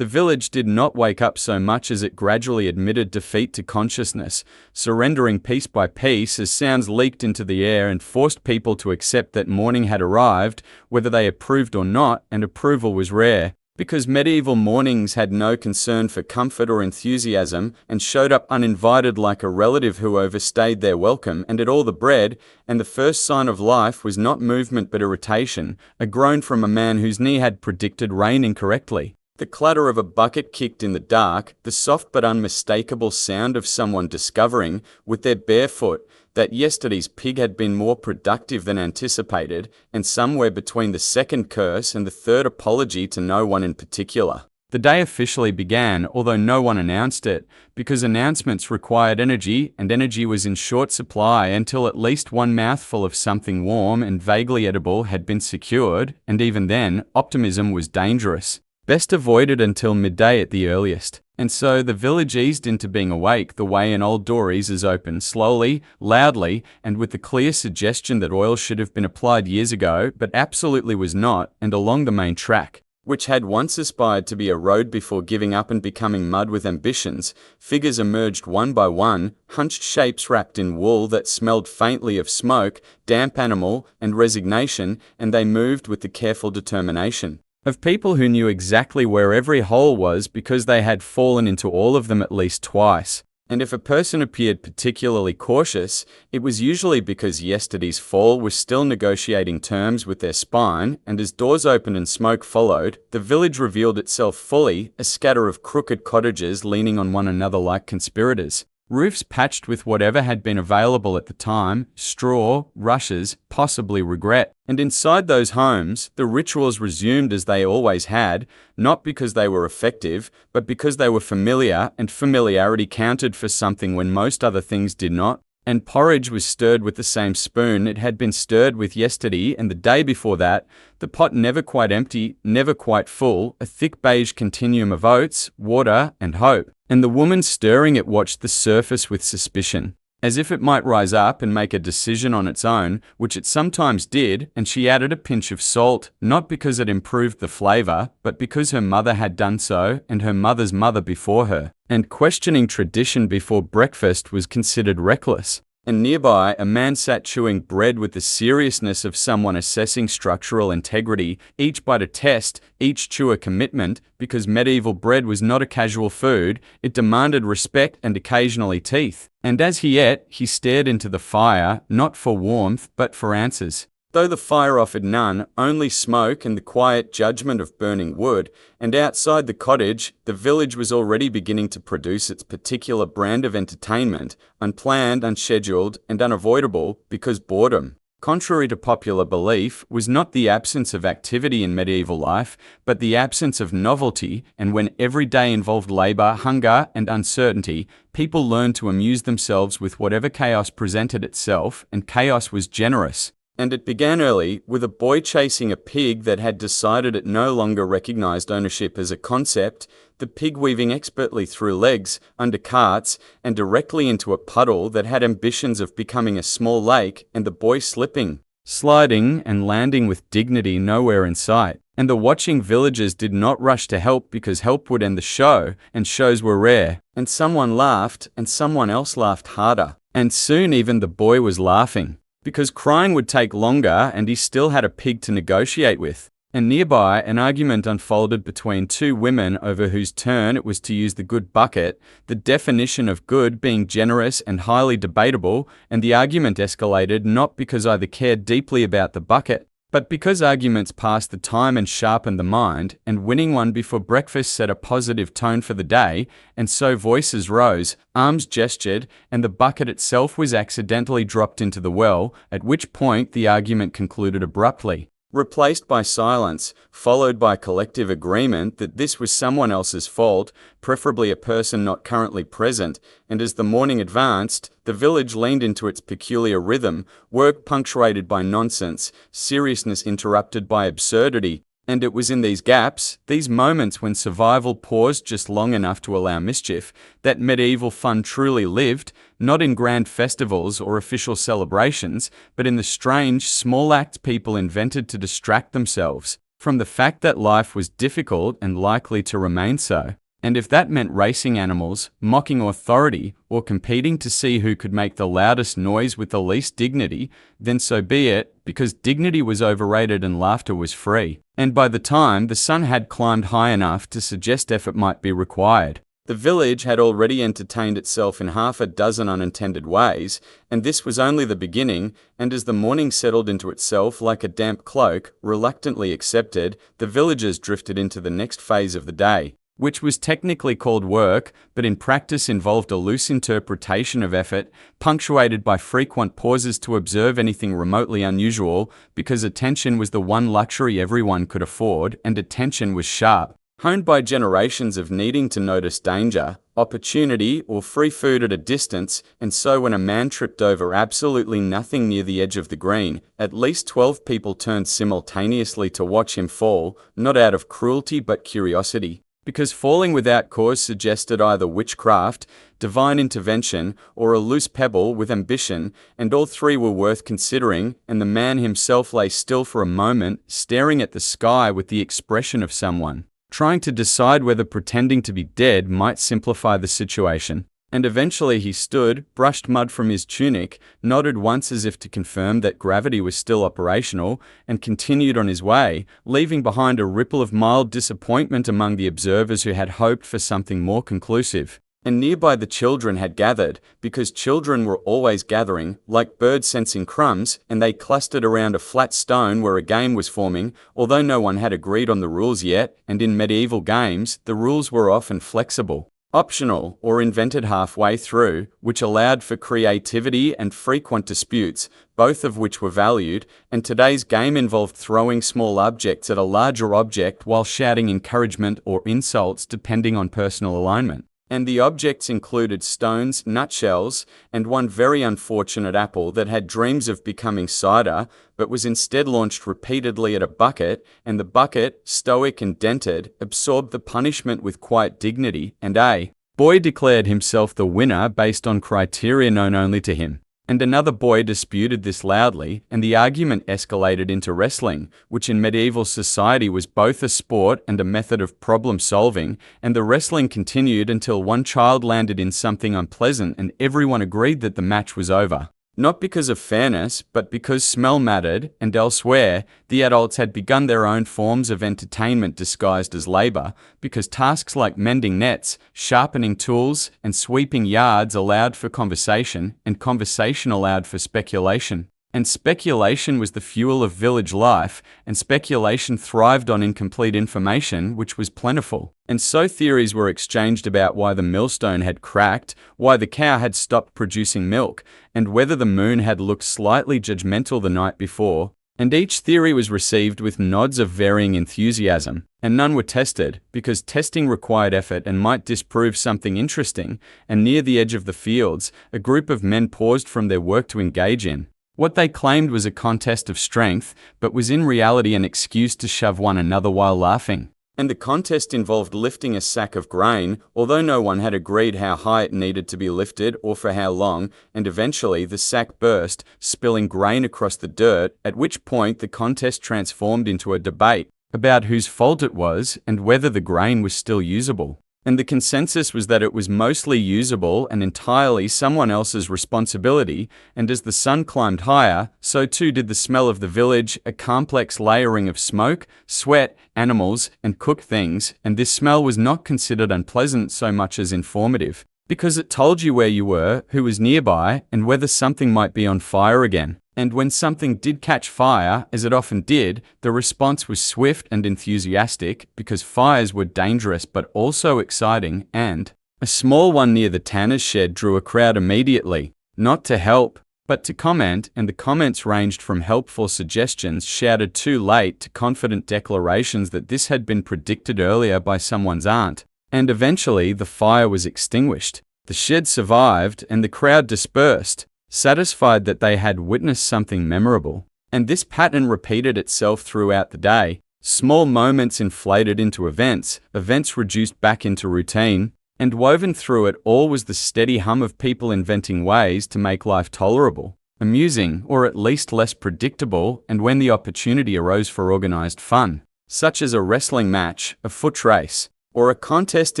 The village did not wake up so much as it gradually admitted defeat to consciousness, surrendering piece by piece as sounds leaked into the air and forced people to accept that morning had arrived, whether they approved or not, and approval was rare. Because medieval mornings had no concern for comfort or enthusiasm and showed up uninvited like a relative who overstayed their welcome and ate all the bread, and the first sign of life was not movement but irritation, a groan from a man whose knee had predicted rain incorrectly. The clatter of a bucket kicked in the dark, the soft but unmistakable sound of someone discovering, with their bare foot, that yesterday's pig had been more productive than anticipated, and somewhere between the second curse and the third apology to no one in particular. The day officially began, although no one announced it, because announcements required energy, and energy was in short supply until at least one mouthful of something warm and vaguely edible had been secured, and even then, optimism was dangerous. Best avoided until midday at the earliest. And so the village eased into being awake the way an old door eases open, slowly, loudly, and with the clear suggestion that oil should have been applied years ago, but absolutely was not, and along the main track, which had once aspired to be a road before giving up and becoming mud with ambitions, figures emerged one by one, hunched shapes wrapped in wool that smelled faintly of smoke, damp animal, and resignation, and they moved with the careful determination of people who knew exactly where every hole was because they had fallen into all of them at least twice. And if a person appeared particularly cautious, it was usually because yesterday's fall was still negotiating terms with their spine, and as doors opened and smoke followed, the village revealed itself fully, a scatter of crooked cottages leaning on one another like conspirators. Roofs patched with whatever had been available at the time, straw, rushes, possibly regret. And inside those homes, the rituals resumed as they always had, not because they were effective, but because they were familiar, and familiarity counted for something when most other things did not. And porridge was stirred with the same spoon it had been stirred with yesterday and the day before that, the pot never quite empty, never quite full, a thick beige continuum of oats, water, and hope. And the woman stirring it watched the surface with suspicion, as if it might rise up and make a decision on its own, which it sometimes did, and she added a pinch of salt, not because it improved the flavor, but because her mother had done so, and her mother's mother before her. And questioning tradition before breakfast was considered reckless. And nearby, a man sat chewing bread with the seriousness of someone assessing structural integrity, each bite a test, each chew a commitment, because medieval bread was not a casual food, it demanded respect and occasionally teeth. And as he ate, he stared into the fire, not for warmth, but for answers. Though the fire offered none, only smoke and the quiet judgment of burning wood, and outside the cottage, the village was already beginning to produce its particular brand of entertainment, unplanned, unscheduled, and unavoidable, because boredom, contrary to popular belief, was not the absence of activity in medieval life, but the absence of novelty, and when every day involved labor, hunger, and uncertainty, people learned to amuse themselves with whatever chaos presented itself, and chaos was generous. And it began early, with a boy chasing a pig that had decided it no longer recognized ownership as a concept, the pig weaving expertly through legs, under carts, and directly into a puddle that had ambitions of becoming a small lake, and the boy slipping, sliding, and landing with dignity nowhere in sight. And the watching villagers did not rush to help because help would end the show, and shows were rare. And someone laughed, and someone else laughed harder. And soon even the boy was laughing, because crying would take longer and he still had a pig to negotiate with. And nearby, an argument unfolded between two women over whose turn it was to use the good bucket, the definition of good being generous and highly debatable, and the argument escalated not because either cared deeply about the bucket, but because arguments passed the time and sharpened the mind, and winning one before breakfast set a positive tone for the day, and so voices rose, arms gestured, and the bucket itself was accidentally dropped into the well, at which point the argument concluded abruptly, replaced by silence, followed by collective agreement that this was someone else's fault, preferably a person not currently present, and as the morning advanced, the village leaned into its peculiar rhythm, work punctuated by nonsense, seriousness interrupted by absurdity, and it was in these gaps, these moments when survival paused just long enough to allow mischief, that medieval fun truly lived, not in grand festivals or official celebrations, but in the strange, small acts people invented to distract themselves. from the fact that life was difficult and likely to remain so. And if that meant racing animals, mocking authority, or competing to see who could make the loudest noise with the least dignity, then so be it, because dignity was overrated and laughter was free. And by the time the sun had climbed high enough to suggest effort might be required, the village had already entertained itself in half a dozen unintended ways, and this was only the beginning, and as the morning settled into itself like a damp cloak, reluctantly accepted, the villagers drifted into the next phase of the day, which was technically called work, but in practice involved a loose interpretation of effort, punctuated by frequent pauses to observe anything remotely unusual, because attention was the one luxury everyone could afford, and attention was sharp, honed by generations of needing to notice danger, opportunity, or free food at a distance, and so when a man tripped over absolutely nothing near the edge of the green, at least 12 people turned simultaneously to watch him fall, not out of cruelty but curiosity. Because falling without cause suggested either witchcraft, divine intervention, or a loose pebble with ambition, and all three were worth considering, and the man himself lay still for a moment, staring at the sky with the expression of someone trying to decide whether pretending to be dead might simplify the situation. And eventually he stood, brushed mud from his tunic, nodded once as if to confirm that gravity was still operational, and continued on his way, leaving behind a ripple of mild disappointment among the observers who had hoped for something more conclusive. And nearby the children had gathered, because children were always gathering, like birds sensing crumbs, and they clustered around a flat stone where a game was forming, although no one had agreed on the rules yet, and in medieval games, the rules were often flexible, optional, or invented halfway through, which allowed for creativity and frequent disputes, both of which were valued, and today's game involved throwing small objects at a larger object while shouting encouragement or insults depending on personal alignment. And the objects included stones, nutshells, and one very unfortunate apple that had dreams of becoming cider, but was instead launched repeatedly at a bucket, and the bucket, stoic and dented, absorbed the punishment with quiet dignity, and a boy declared himself the winner based on criteria known only to him. And another boy disputed this loudly, and the argument escalated into wrestling, which in medieval society was both a sport and a method of problem solving, and the wrestling continued until one child landed in something unpleasant and everyone agreed that the match was over. Not because of fairness, but because smell mattered, and elsewhere, the adults had begun their own forms of entertainment disguised as labor, because tasks like mending nets, sharpening tools, and sweeping yards allowed for conversation, and conversation allowed for speculation. And speculation was the fuel of village life, and speculation thrived on incomplete information, which was plentiful. And so theories were exchanged about why the millstone had cracked, why the cow had stopped producing milk, and whether the moon had looked slightly judgmental the night before. And each theory was received with nods of varying enthusiasm, and none were tested, because testing required effort and might disprove something interesting, and near the edge of the fields, a group of men paused from their work to engage in what they claimed was a contest of strength, but was in reality an excuse to shove one another while laughing. And the contest involved lifting a sack of grain, although no one had agreed how high it needed to be lifted or for how long, and eventually the sack burst, spilling grain across the dirt, at which point the contest transformed into a debate about whose fault it was and whether the grain was still usable. And the consensus was that it was mostly usable and entirely someone else's responsibility, and as the sun climbed higher, so too did the smell of the village, a complex layering of smoke, sweat, animals, and cooked things, and this smell was not considered unpleasant so much as informative, because it told you where you were, who was nearby, and whether something might be on fire again. And when something did catch fire, as it often did, the response was swift and enthusiastic, because fires were dangerous but also exciting, and a small one near the tanner's shed drew a crowd immediately, not to help, but to comment, and the comments ranged from helpful suggestions shouted too late to confident declarations that this had been predicted earlier by someone's aunt. And eventually the fire was extinguished, the shed survived, and the crowd dispersed, satisfied that they had witnessed something memorable. And this pattern repeated itself throughout the day. Small moments inflated into events, events reduced back into routine, and woven through it all was the steady hum of people inventing ways to make life tolerable, amusing, or at least less predictable, and when the opportunity arose for organized fun, such as a wrestling match, a foot race, or a contest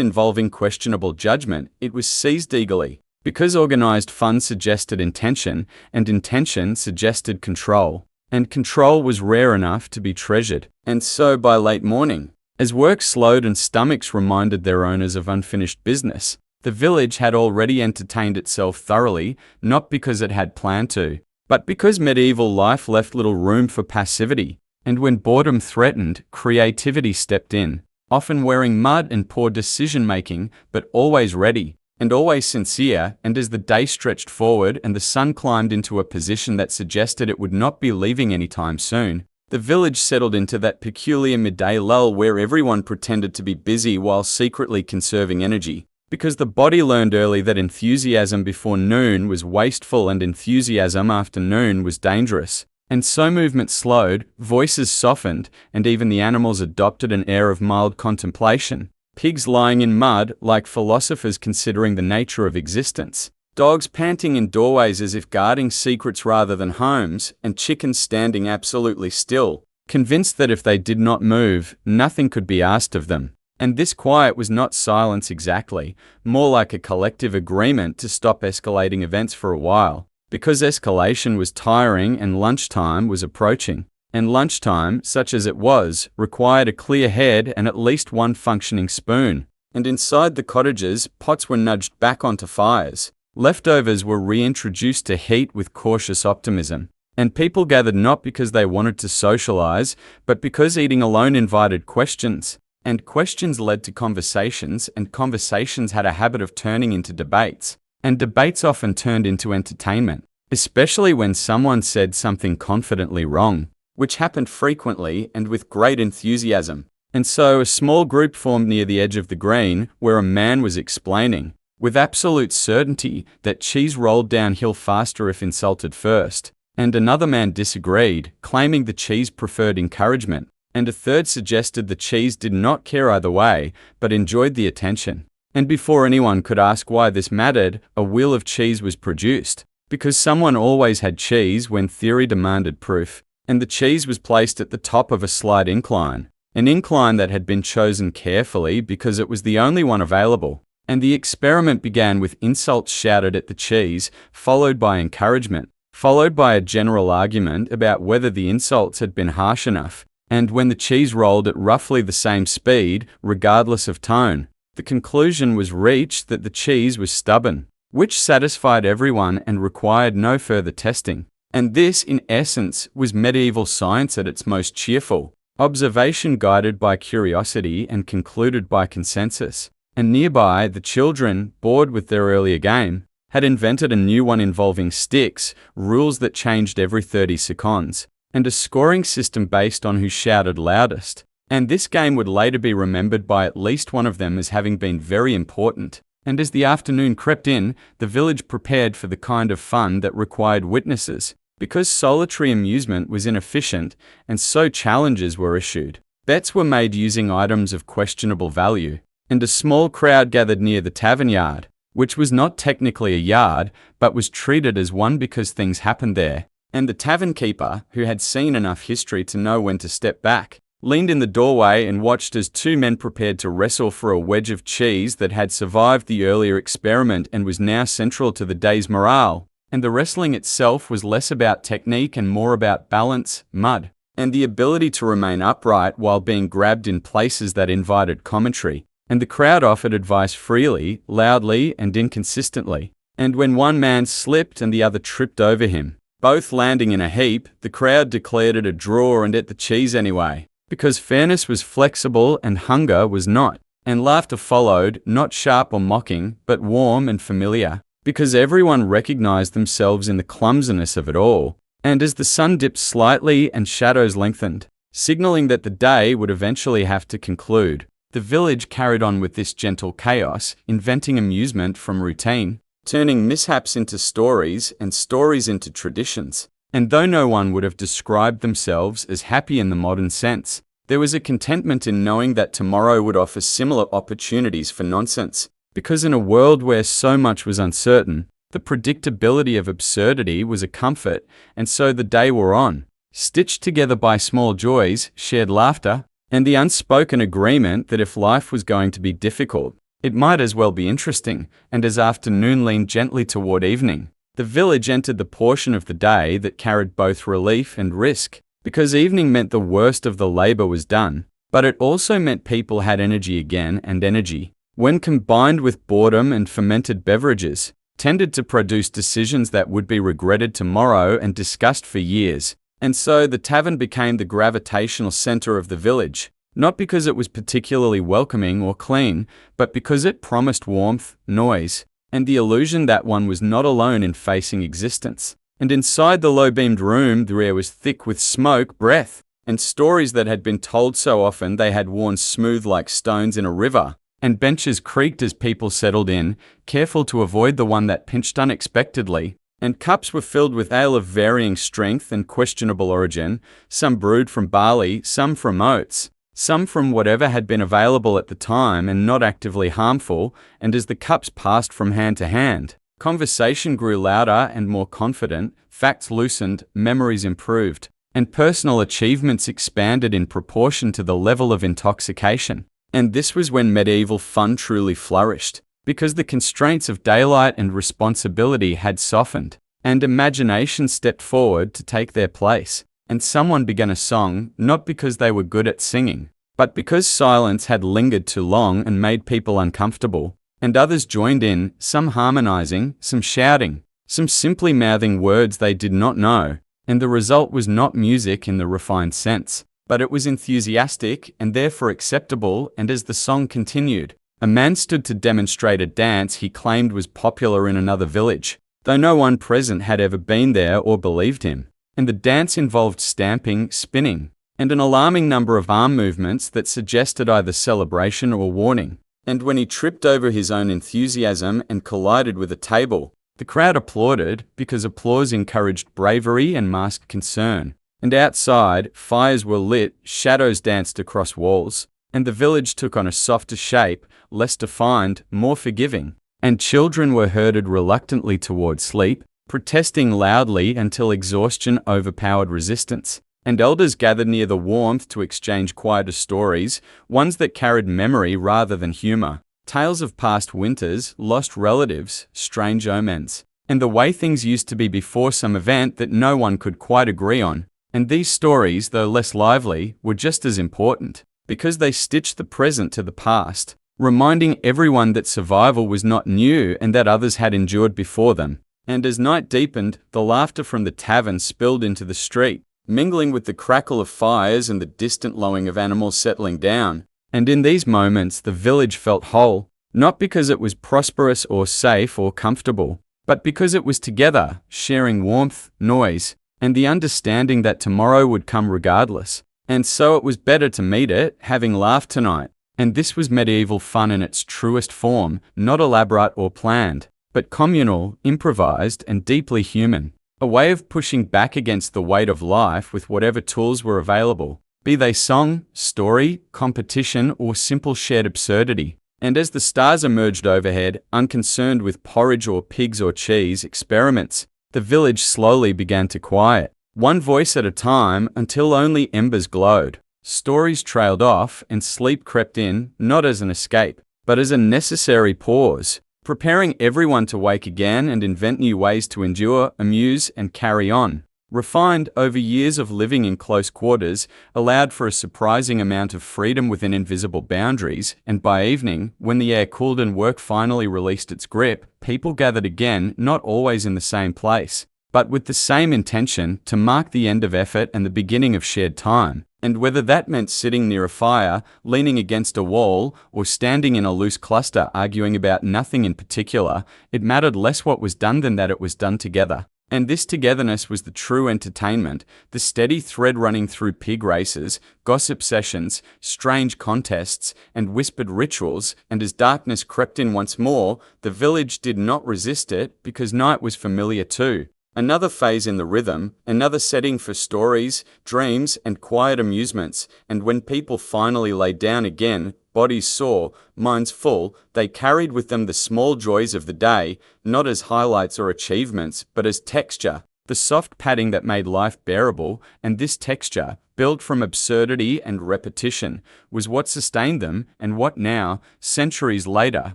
involving questionable judgment, it was seized eagerly, because organized fun suggested intention, and intention suggested control, and control was rare enough to be treasured. And so by late morning, as work slowed and stomachs reminded their owners of unfinished business, the village had already entertained itself thoroughly, not because it had planned to, but because medieval life left little room for passivity, and when boredom threatened, creativity stepped in, often wearing mud and poor decision-making, but always ready, and always sincere. And as the day stretched forward and the sun climbed into a position that suggested it would not be leaving anytime soon, the village settled into that peculiar midday lull where everyone pretended to be busy while secretly conserving energy, because the body learned early that enthusiasm before noon was wasteful and enthusiasm after noon was dangerous. And so movement slowed, voices softened, and even the animals adopted an air of mild contemplation. Pigs lying in mud, like philosophers considering the nature of existence. Dogs panting in doorways as if guarding secrets rather than homes, and chickens standing absolutely still, convinced that if they did not move, nothing could be asked of them. And this quiet was not silence exactly, more like a collective agreement to stop escalating events for a while, because escalation was tiring and lunchtime was approaching. And lunchtime, such as it was, required a clear head and at least one functioning spoon. And inside the cottages, pots were nudged back onto fires. Leftovers were reintroduced to heat with cautious optimism. And people gathered not because they wanted to socialize, but because eating alone invited questions. And questions led to conversations, and conversations had a habit of turning into debates. And debates often turned into entertainment, especially when someone said something confidently wrong, which happened frequently and with great enthusiasm. And so a small group formed near the edge of the green, where a man was explaining, with absolute certainty, that cheese rolled downhill faster if insulted first. And another man disagreed, claiming the cheese preferred encouragement. And a third suggested the cheese did not care either way, but enjoyed the attention. And before anyone could ask why this mattered, a wheel of cheese was produced, because someone always had cheese when theory demanded proof, and the cheese was placed at the top of a slight incline, an incline that had been chosen carefully because it was the only one available. And the experiment began with insults shouted at the cheese, followed by encouragement, followed by a general argument about whether the insults had been harsh enough. And when the cheese rolled at roughly the same speed, regardless of tone, the conclusion was reached that the cheese was stubborn, which satisfied everyone and required no further testing. And this, in essence, was medieval science at its most cheerful, observation guided by curiosity and concluded by consensus. And nearby, the children, bored with their earlier game, had invented a new one involving sticks, rules that changed every 30 seconds, and a scoring system based on who shouted loudest. And this game would later be remembered by at least one of them as having been very important. And as the afternoon crept in, the village prepared for the kind of fun that required witnesses, because solitary amusement was inefficient, and so challenges were issued. Bets were made using items of questionable value, and a small crowd gathered near the tavern yard, which was not technically a yard, but was treated as one because things happened there. And the tavern keeper, who had seen enough history to know when to step back, leaned in the doorway and watched as two men prepared to wrestle for a wedge of cheese that had survived the earlier experiment and was now central to the day's morale. And the wrestling itself was less about technique and more about balance, mud, and the ability to remain upright while being grabbed in places that invited commentary. And the crowd offered advice freely, loudly, and inconsistently. And when one man slipped and the other tripped over him, both landing in a heap, the crowd declared it a draw and ate the cheese anyway, because fairness was flexible and hunger was not. And laughter followed, not sharp or mocking, but warm and familiar, because everyone recognized themselves in the clumsiness of it all. And as the sun dipped slightly and shadows lengthened, signaling that the day would eventually have to conclude, the village carried on with this gentle chaos, inventing amusement from routine, turning mishaps into stories and stories into traditions. And though no one would have described themselves as happy in the modern sense, there was a contentment in knowing that tomorrow would offer similar opportunities for nonsense, because in a world where so much was uncertain, the predictability of absurdity was a comfort, and so the day wore on, stitched together by small joys, shared laughter, and the unspoken agreement that if life was going to be difficult, it might as well be interesting, and as afternoon leaned gently toward evening, the village entered the portion of the day that carried both relief and risk, because evening meant the worst of the labor was done, but it also meant people had energy again, and energy, when combined with boredom and fermented beverages, tended to produce decisions that would be regretted tomorrow and discussed for years. And so the tavern became the gravitational center of the village, not because it was particularly welcoming or clean, but because it promised warmth, noise, and the illusion that one was not alone in facing existence. And inside the low-beamed room, the air was thick with smoke, breath, and stories that had been told so often they had worn smooth like stones in a river, and benches creaked as people settled in, careful to avoid the one that pinched unexpectedly. And cups were filled with ale of varying strength and questionable origin, some brewed from barley, some from oats, some from whatever had been available at the time and not actively harmful, and as the cups passed from hand to hand, conversation grew louder and more confident, facts loosened, memories improved, and personal achievements expanded in proportion to the level of intoxication. And this was when medieval fun truly flourished, because the constraints of daylight and responsibility had softened, and imagination stepped forward to take their place, and someone began a song, not because they were good at singing, but because silence had lingered too long and made people uncomfortable, and others joined in, some harmonizing, some shouting, some simply mouthing words they did not know, and the result was not music in the refined sense, but it was enthusiastic and therefore acceptable. And as the song continued, a man stood to demonstrate a dance he claimed was popular in another village, though no one present had ever been there or believed him. And the dance involved stamping, spinning, and an alarming number of arm movements that suggested either celebration or warning. And when he tripped over his own enthusiasm and collided with a table, the crowd applauded, because applause encouraged bravery and masked concern. And outside, fires were lit, shadows danced across walls, and the village took on a softer shape, less defined, more forgiving, and children were herded reluctantly toward sleep, protesting loudly until exhaustion overpowered resistance, and elders gathered near the warmth to exchange quieter stories, ones that carried memory rather than humor, tales of past winters, lost relatives, strange omens, and the way things used to be before some event that no one could quite agree on. And these stories, though less lively, were just as important, because they stitched the present to the past, reminding everyone that survival was not new and that others had endured before them. And as night deepened, the laughter from the tavern spilled into the street, mingling with the crackle of fires and the distant lowing of animals settling down. And in these moments the village felt whole, not because it was prosperous or safe or comfortable, but because it was together, sharing warmth, noise, and the understanding that tomorrow would come regardless. And so it was better to meet it, having laughed tonight. And this was medieval fun in its truest form, not elaborate or planned, but communal, improvised, and deeply human. A way of pushing back against the weight of life with whatever tools were available, be they song, story, competition, or simple shared absurdity. And as the stars emerged overhead, unconcerned with porridge or pigs or cheese experiments, the village slowly began to quiet, one voice at a time, until only embers glowed. Stories trailed off, and sleep crept in, not as an escape, but as a necessary pause, preparing everyone to wake again and invent new ways to endure, amuse, and carry on. Refined over years of living in close quarters, allowed for a surprising amount of freedom within invisible boundaries, and by evening, when the air cooled and work finally released its grip, people gathered again, not always in the same place, but with the same intention, to mark the end of effort and the beginning of shared time. And whether that meant sitting near a fire, leaning against a wall, or standing in a loose cluster arguing about nothing in particular, it mattered less what was done than that it was done together. And this togetherness was the true entertainment, the steady thread running through pig races, gossip sessions, strange contests, and whispered rituals. And as darkness crept in once more, the village did not resist it, because night was familiar too. Another phase in the rhythm, another setting for stories, dreams, and quiet amusements. And when people finally lay down again, bodies sore, minds full, they carried with them the small joys of the day, not as highlights or achievements, but as texture, the soft padding that made life bearable, and this texture, built from absurdity and repetition, was what sustained them and what now, centuries later,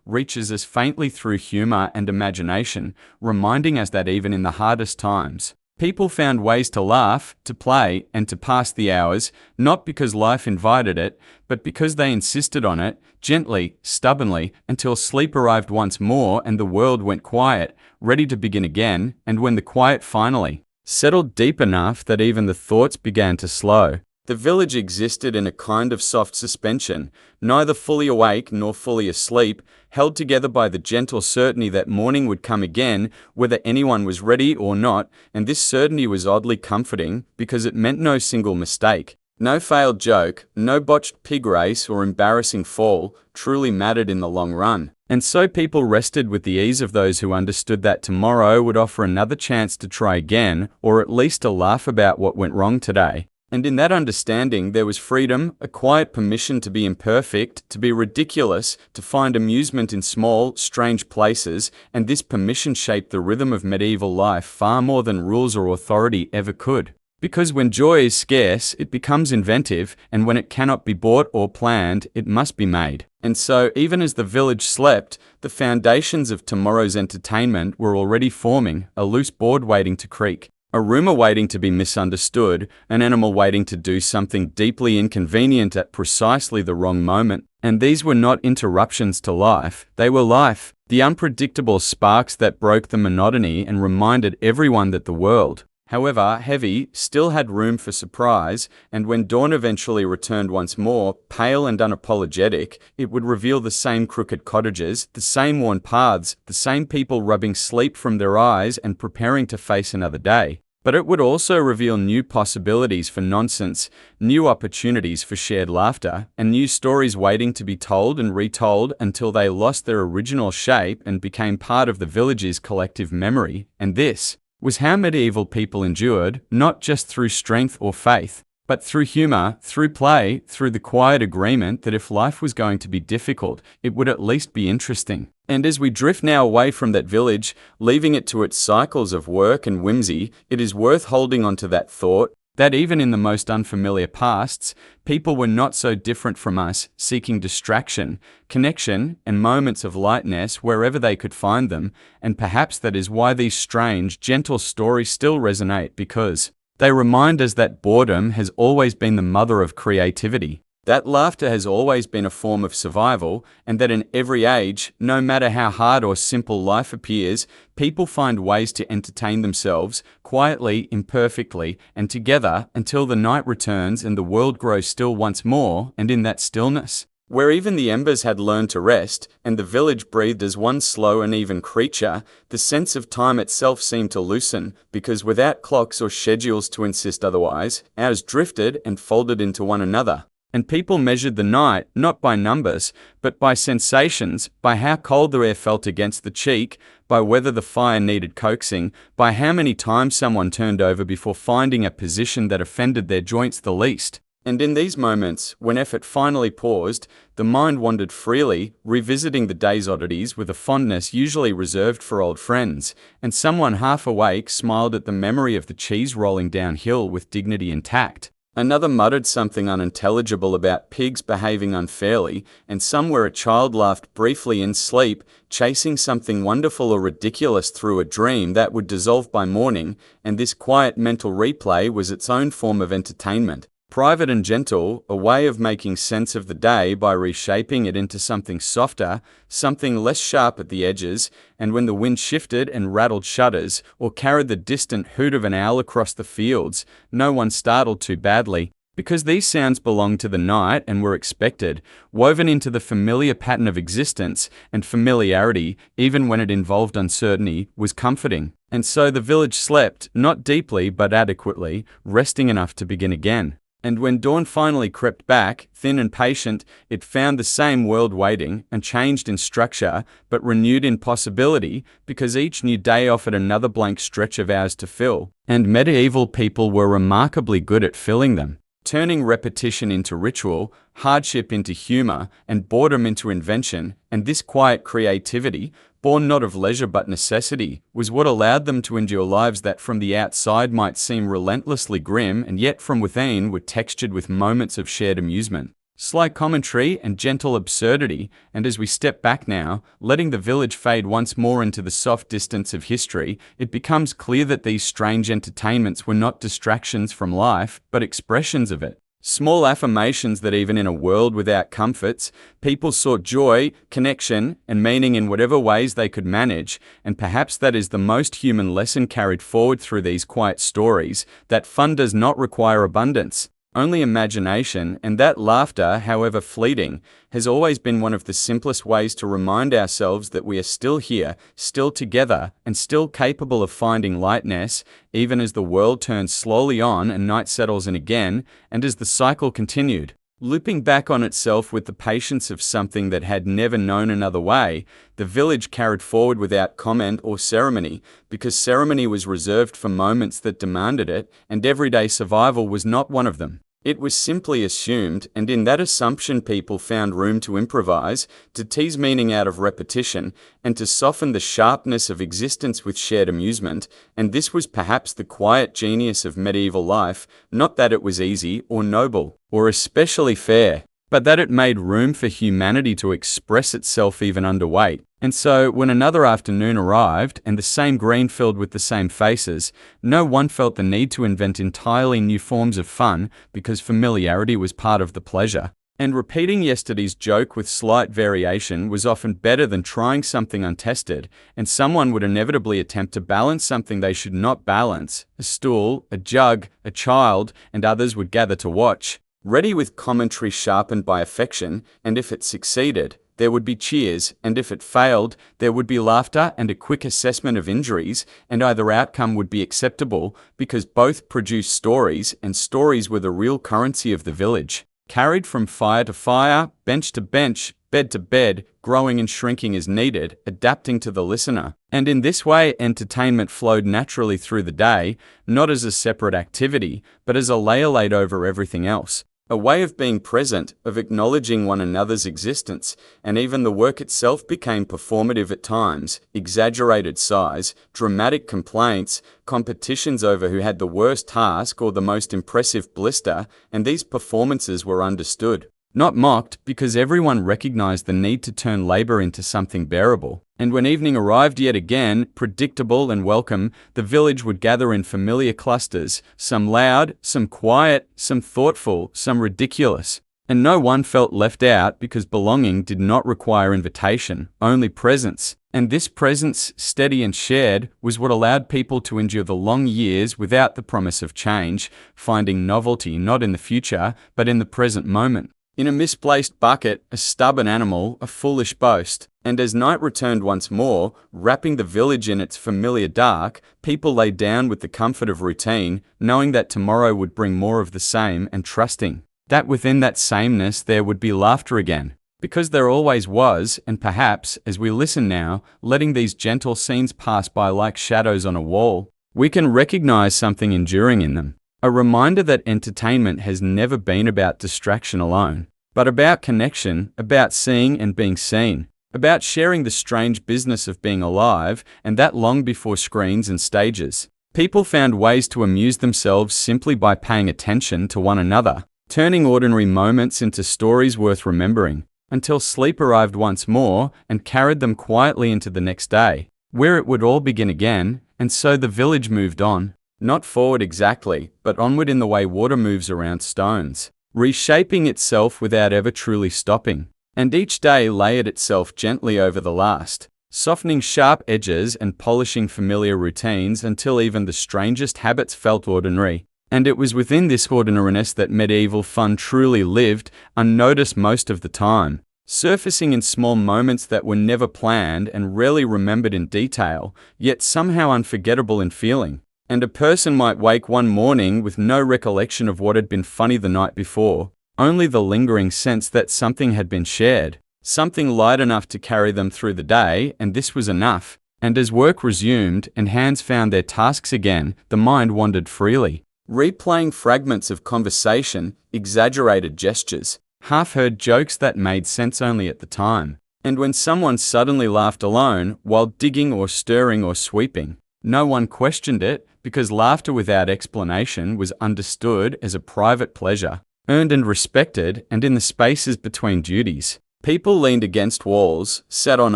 reaches us faintly through humor and imagination, reminding us that even in the hardest times, people found ways to laugh, to play, and to pass the hours, not because life invited it, but because they insisted on it, gently, stubbornly, until sleep arrived once more and the world went quiet, ready to begin again, and when the quiet finally settled deep enough that even the thoughts began to slow, the village existed in a kind of soft suspension, neither fully awake nor fully asleep, held together by the gentle certainty that morning would come again, whether anyone was ready or not, and this certainty was oddly comforting, because it meant no single mistake. No failed joke, no botched pig race or embarrassing fall, truly mattered in the long run. And so people rested with the ease of those who understood that tomorrow would offer another chance to try again, or at least to laugh about what went wrong today. And in that understanding there was freedom, a quiet permission to be imperfect, to be ridiculous, to find amusement in small, strange places, and this permission shaped the rhythm of medieval life far more than rules or authority ever could. Because when joy is scarce, it becomes inventive, and when it cannot be bought or planned, it must be made. And so, even as the village slept, the foundations of tomorrow's entertainment were already forming, a loose board waiting to creak. A rumor waiting to be misunderstood, an animal waiting to do something deeply inconvenient at precisely the wrong moment. And these were not interruptions to life, they were life, the unpredictable sparks that broke the monotony and reminded everyone that the world, however heavy, still had room for surprise, and when dawn eventually returned once more, pale and unapologetic, it would reveal the same crooked cottages, the same worn paths, the same people rubbing sleep from their eyes and preparing to face another day. But it would also reveal new possibilities for nonsense, new opportunities for shared laughter, and new stories waiting to be told and retold until they lost their original shape and became part of the village's collective memory. And this was how medieval people endured, not just through strength or faith, but through humor, through play, through the quiet agreement that if life was going to be difficult, it would at least be interesting. And as we drift now away from that village, leaving it to its cycles of work and whimsy, it is worth holding on to that thought, that even in the most unfamiliar pasts, people were not so different from us, seeking distraction, connection, and moments of lightness wherever they could find them, and perhaps that is why these strange, gentle stories still resonate, because they remind us that boredom has always been the mother of creativity, that laughter has always been a form of survival, and that in every age, no matter how hard or simple life appears, people find ways to entertain themselves, quietly, imperfectly, and together until the night returns and the world grows still once more, and in that stillness, where even the embers had learned to rest, and the village breathed as one slow and even creature, the sense of time itself seemed to loosen, because without clocks or schedules to insist otherwise, hours drifted and folded into one another. And people measured the night not by numbers, but by sensations, by how cold the air felt against the cheek, by whether the fire needed coaxing, by how many times someone turned over before finding a position that offended their joints the least. And in these moments, when effort finally paused, the mind wandered freely, revisiting the day's oddities with a fondness usually reserved for old friends, and someone half awake smiled at the memory of the cheese rolling downhill with dignity intact. Another muttered something unintelligible about pigs behaving unfairly, and somewhere a child laughed briefly in sleep, chasing something wonderful or ridiculous through a dream that would dissolve by morning, and this quiet mental replay was its own form of entertainment. Private and gentle, a way of making sense of the day by reshaping it into something softer, something less sharp at the edges, and when the wind shifted and rattled shutters, or carried the distant hoot of an owl across the fields, no one startled too badly, because these sounds belonged to the night and were expected, woven into the familiar pattern of existence, and familiarity, even when it involved uncertainty, was comforting. And so the village slept, not deeply but adequately, resting enough to begin again. And when dawn finally crept back, thin and patient, it found the same world waiting, unchanged in structure, but renewed in possibility, because each new day offered another blank stretch of hours to fill, and medieval people were remarkably good at filling them. turning repetition into ritual, hardship into humor, and boredom into invention, and this quiet creativity, born not of leisure but necessity, was what allowed them to endure lives that from the outside might seem relentlessly grim and yet from within were textured with moments of shared amusement, sly commentary, and gentle absurdity. And as we step back now, letting the village fade once more into the soft distance of history, it becomes clear that these strange entertainments were not distractions from life, but expressions of it. Small affirmations that even in a world without comforts, people sought joy, connection, and meaning in whatever ways they could manage, and perhaps that is the most human lesson carried forward through these quiet stories, that fun does not require abundance, only imagination, and that laughter, however fleeting, has always been one of the simplest ways to remind ourselves that we are still here, still together, and still capable of finding lightness, even as the world turns slowly on and night settles in again, and as the cycle continued, looping back on itself with the patience of something that had never known another way. The village carried forward without comment or ceremony, because ceremony was reserved for moments that demanded it, and everyday survival was not one of them. It was simply assumed, and in that assumption people found room to improvise, to tease meaning out of repetition, and to soften the sharpness of existence with shared amusement, and this was perhaps the quiet genius of medieval life, not that it was easy, or noble, or especially fair, but that it made room for humanity to express itself even underweight. And so, when another afternoon arrived, and the same green filled with the same faces, no one felt the need to invent entirely new forms of fun, because familiarity was part of the pleasure. And repeating yesterday's joke with slight variation was often better than trying something untested, and someone would inevitably attempt to balance something they should not balance, a stool, a jug, a child, and others would gather to watch, ready with commentary sharpened by affection, and if it succeeded, there would be cheers, and if it failed, there would be laughter and a quick assessment of injuries, and either outcome would be acceptable, because both produced stories, and stories were the real currency of the village, carried from fire to fire, bench to bench, bed to bed, growing and shrinking as needed, adapting to the listener. And in this way, entertainment flowed naturally through the day, not as a separate activity, but as a layer laid over everything else. A way of being present, of acknowledging one another's existence, and even the work itself became performative at times, exaggerated size, dramatic complaints, competitions over who had the worst task or the most impressive blister, and these performances were understood, not mocked, because everyone recognized the need to turn labor into something bearable. And when evening arrived yet again, predictable and welcome, the village would gather in familiar clusters, some loud, some quiet, some thoughtful, some ridiculous. And no one felt left out, because belonging did not require invitation, only presence. And this presence, steady and shared, was what allowed people to endure the long years without the promise of change, finding novelty not in the future, but in the present moment. In a misplaced bucket, a stubborn animal, a foolish boast. And as night returned once more, wrapping the village in its familiar dark, people lay down with the comfort of routine, knowing that tomorrow would bring more of the same, and trusting that within that sameness there would be laughter again. Because there always was, and perhaps, as we listen now, letting these gentle scenes pass by like shadows on a wall, we can recognize something enduring in them. A reminder that entertainment has never been about distraction alone, but about connection, about seeing and being seen, about sharing the strange business of being alive, and that long before screens and stages. People found ways to amuse themselves simply by paying attention to one another, turning ordinary moments into stories worth remembering, until sleep arrived once more and carried them quietly into the next day, where it would all begin again, and so the village moved on. Not forward exactly, but onward in the way water moves around stones, reshaping itself without ever truly stopping. And each day layered itself gently over the last, softening sharp edges and polishing familiar routines until even the strangest habits felt ordinary. And it was within this ordinariness that medieval fun truly lived, unnoticed most of the time, surfacing in small moments that were never planned and rarely remembered in detail, yet somehow unforgettable in feeling. And a person might wake one morning with no recollection of what had been funny the night before, only the lingering sense that something had been shared, something light enough to carry them through the day, and this was enough. And as work resumed and hands found their tasks again, the mind wandered freely, replaying fragments of conversation, exaggerated gestures, half-heard jokes that made sense only at the time. And when someone suddenly laughed alone while digging or stirring or sweeping, no one questioned it because laughter without explanation was understood as a private pleasure, earned and respected, and in the spaces between duties. People leaned against walls, sat on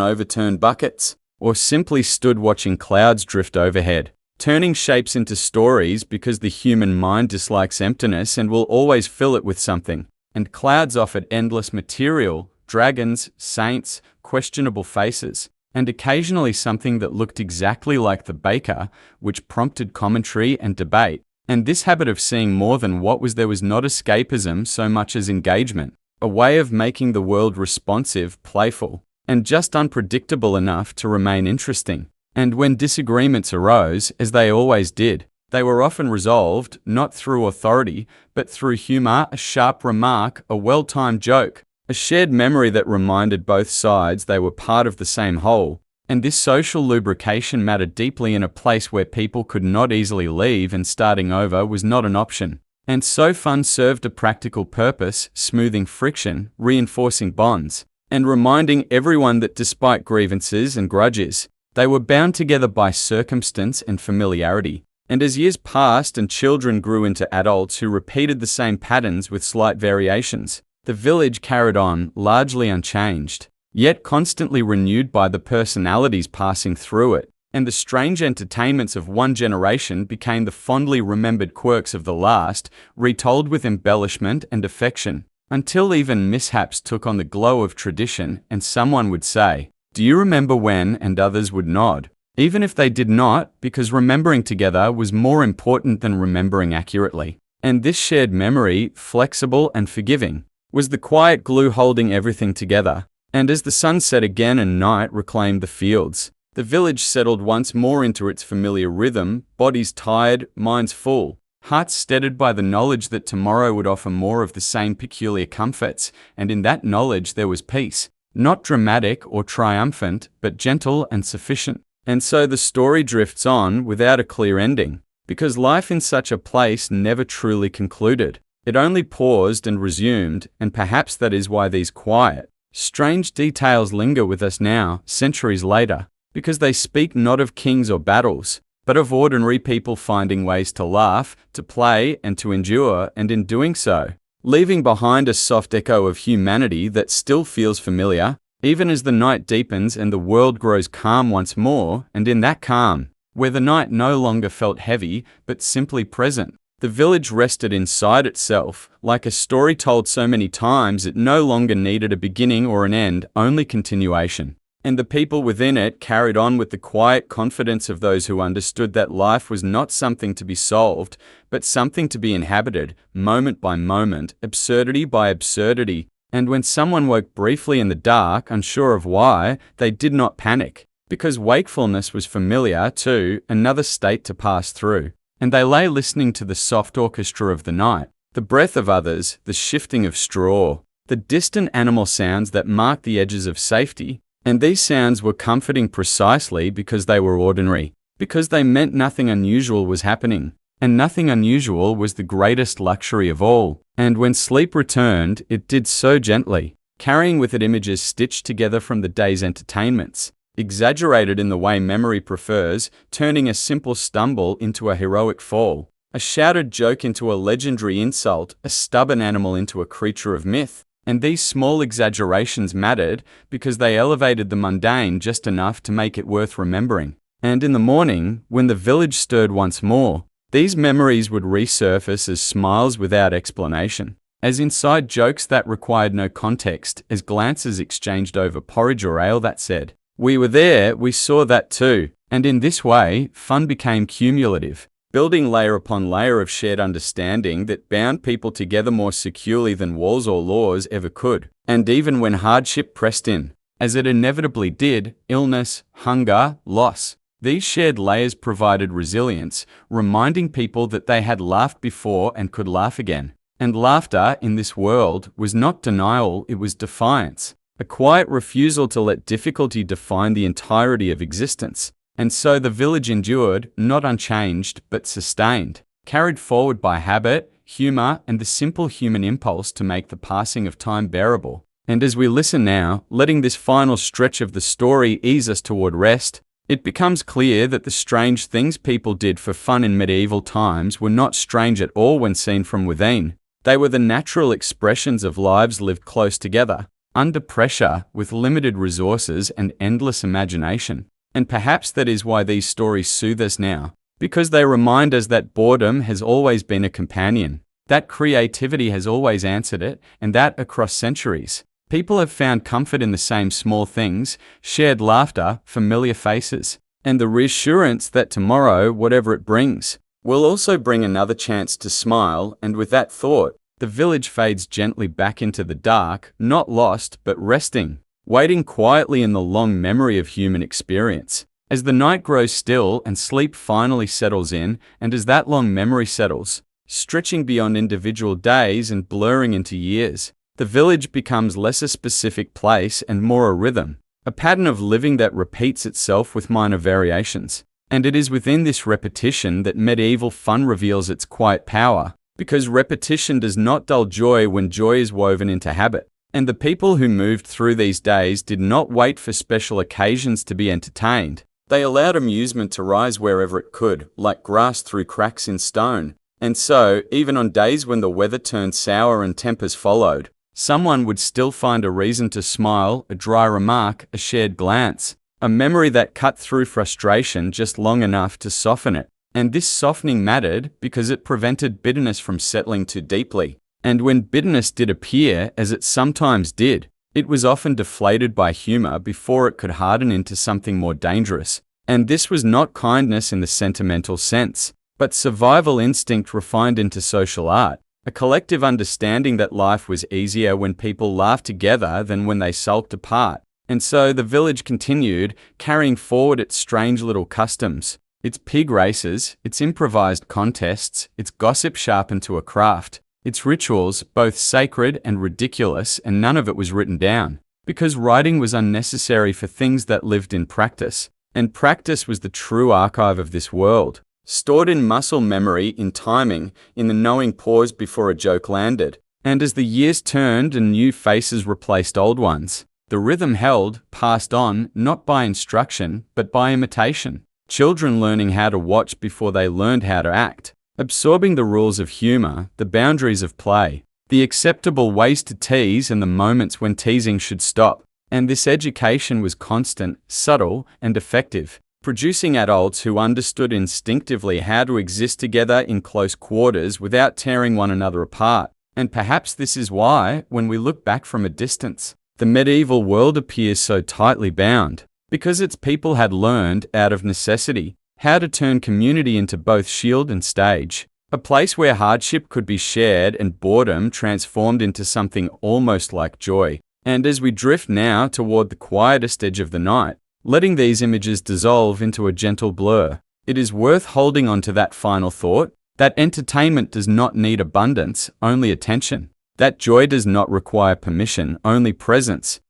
overturned buckets, or simply stood watching clouds drift overhead, turning shapes into stories because the human mind dislikes emptiness and will always fill it with something. And clouds offered endless material, dragons, saints, questionable faces, and occasionally something that looked exactly like the baker, which prompted commentary and debate. And this habit of seeing more than what was there was not escapism so much as engagement, a way of making the world responsive, playful, and just unpredictable enough to remain interesting. And when disagreements arose, as they always did, they were often resolved, not through authority, but through humor, a sharp remark, a well-timed joke, a shared memory that reminded both sides they were part of the same whole. And this social lubrication mattered deeply in a place where people could not easily leave and starting over was not an option. And so fun served a practical purpose, smoothing friction, reinforcing bonds, and reminding everyone that despite grievances and grudges, they were bound together by circumstance and familiarity. And as years passed and children grew into adults who repeated the same patterns with slight variations, the village carried on, largely unchanged, yet constantly renewed by the personalities passing through it, and the strange entertainments of one generation became the fondly remembered quirks of the last, retold with embellishment and affection, until even mishaps took on the glow of tradition, and someone would say, "Do you remember when?" and others would nod, even if they did not, because remembering together was more important than remembering accurately. And this shared memory, flexible and forgiving, was the quiet glue holding everything together. And as the sun set again and night reclaimed the fields, the village settled once more into its familiar rhythm, bodies tired, minds full, hearts steadied by the knowledge that tomorrow would offer more of the same peculiar comforts, and in that knowledge there was peace, not dramatic or triumphant, but gentle and sufficient. And so the story drifts on without a clear ending, because life in such a place never truly concluded. It only paused and resumed, and perhaps that is why these quiet, strange details linger with us now, centuries later, because they speak not of kings or battles, but of ordinary people finding ways to laugh, to play, and to endure, and in doing so, leaving behind a soft echo of humanity that still feels familiar, even as the night deepens and the world grows calm once more. And in that calm, where the night no longer felt heavy, but simply present, the village rested inside itself, like a story told so many times it no longer needed a beginning or an end, only continuation. And the people within it carried on with the quiet confidence of those who understood that life was not something to be solved, but something to be inhabited, moment by moment, absurdity by absurdity. And when someone woke briefly in the dark, unsure of why, they did not panic, because wakefulness was familiar too, another state to pass through. And they lay listening to the soft orchestra of the night, the breath of others, the shifting of straw, the distant animal sounds that marked the edges of safety. And these sounds were comforting precisely because they were ordinary, because they meant nothing unusual was happening, and nothing unusual was the greatest luxury of all. And when sleep returned, it did so gently, carrying with it images stitched together from the day's entertainments, exaggerated in the way memory prefers, turning a simple stumble into a heroic fall, a shouted joke into a legendary insult, a stubborn animal into a creature of myth. And these small exaggerations mattered because they elevated the mundane just enough to make it worth remembering. And in the morning, when the village stirred once more, these memories would resurface as smiles without explanation, as inside jokes that required no context, as glances exchanged over porridge or ale that said, "We were there, we saw that too." And in this way, fun became cumulative, building layer upon layer of shared understanding that bound people together more securely than walls or laws ever could. And even when hardship pressed in, as it inevitably did, illness, hunger, loss, these shared layers provided resilience, reminding people that they had laughed before and could laugh again. And laughter, in this world, was not denial, it was defiance, a quiet refusal to let difficulty define the entirety of existence. And so the village endured, not unchanged, but sustained, carried forward by habit, humor, and the simple human impulse to make the passing of time bearable. And as we listen now, letting this final stretch of the story ease us toward rest, it becomes clear that the strange things people did for fun in medieval times were not strange at all when seen from within. They were the natural expressions of lives lived close together, under pressure, with limited resources and endless imagination. And perhaps that is why these stories soothe us now, because they remind us that boredom has always been a companion, that creativity has always answered it, and that across centuries, people have found comfort in the same small things, shared laughter, familiar faces, and the reassurance that tomorrow, whatever it brings, will also bring another chance to smile. And with that thought, the village fades gently back into the dark, not lost, but resting, waiting quietly in the long memory of human experience. As the night grows still and sleep finally settles in, and as that long memory settles, stretching beyond individual days and blurring into years, the village becomes less a specific place and more a rhythm, a pattern of living that repeats itself with minor variations. And it is within this repetition that medieval fun reveals its quiet power, because repetition does not dull joy when joy is woven into habit. And the people who moved through these days did not wait for special occasions to be entertained. They allowed amusement to rise wherever it could, like grass through cracks in stone. And so, even on days when the weather turned sour and tempers followed, someone would still find a reason to smile, a dry remark, a shared glance, a memory that cut through frustration just long enough to soften it. And this softening mattered because it prevented bitterness from settling too deeply. And when bitterness did appear, as it sometimes did, it was often deflated by humor before it could harden into something more dangerous. And this was not kindness in the sentimental sense, but survival instinct refined into social art, a collective understanding that life was easier when people laughed together than when they sulked apart. And so the village continued, carrying forward its strange little customs, its pig races, its improvised contests, its gossip sharpened to a craft, its rituals, both sacred and ridiculous, and none of it was written down, because writing was unnecessary for things that lived in practice, and practice was the true archive of this world, stored in muscle memory, in timing, in the knowing pause before a joke landed. And as the years turned and new faces replaced old ones, the rhythm held, passed on, not by instruction, but by imitation. Children learning how to watch before they learned how to act, absorbing the rules of humor, the boundaries of play, the acceptable ways to tease and the moments when teasing should stop. And this education was constant, subtle, and effective, producing adults who understood instinctively how to exist together in close quarters without tearing one another apart. And perhaps this is why, when we look back from a distance, the medieval world appears so tightly bound, because its people had learned, out of necessity, how to turn community into both shield and stage, a place where hardship could be shared and boredom transformed into something almost like joy. And as we drift now toward the quietest edge of the night, letting these images dissolve into a gentle blur, it is worth holding on to that final thought, that entertainment does not need abundance, only attention, that joy does not require permission, only presence,